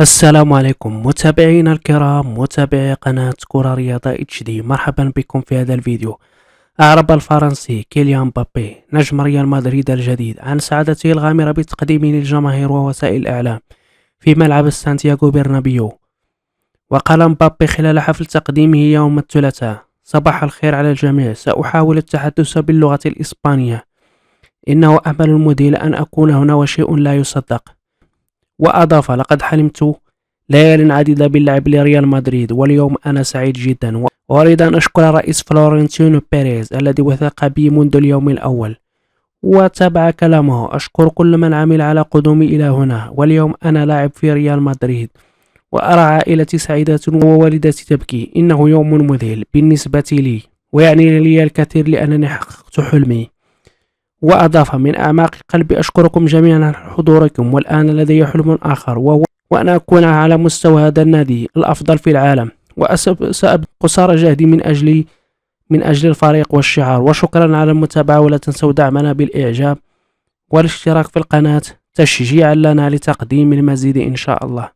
السلام عليكم متابعينا الكرام، متابعي قناة كرة رياضة اتش دي. مرحبا بكم في هذا الفيديو. أعرب الفرنسي كيليان مبابي نجم ريال مدريد الجديد عن سعادته الغامرة بتقديمه للجماهير ووسائل الإعلام في ملعب سانتياغو برنابيو. وقال مبابي خلال حفل تقديمه يوم الثلاثاء: صباح الخير على الجميع، سأحاول التحدث باللغة الإسبانية، إنه أمل مذهل أن أكون هنا وشيء لا يصدق. وأضاف: لقد حلمت ليال عديدة باللعب لريال مدريد، واليوم أنا سعيد جدا، وأريد أن أشكر الرئيس فلورنتينو بيريز الذي وثق بي منذ اليوم الأول. وتابع كلامه: أشكر كل من عمل على قدومي إلى هنا، واليوم أنا لاعب في ريال مدريد، وأرى عائلتي سعيدة ووالدتي تبكي. إنه يوم مذهل بالنسبة لي، ويعني لي الكثير لأنني حققت حلمي. وأضاف: من أعماق قلبي أشكركم جميعا على حضوركم، والآن لدي حلم آخر، وهو وأن أكون على مستوى هذا النادي الأفضل في العالم، وسأبذل قصارى جهدي من أجل الفريق والشعار. وشكرا على المتابعة، ولا تنسوا دعمنا بالإعجاب والاشتراك في القناة تشجيعا لنا لتقديم المزيد إن شاء الله.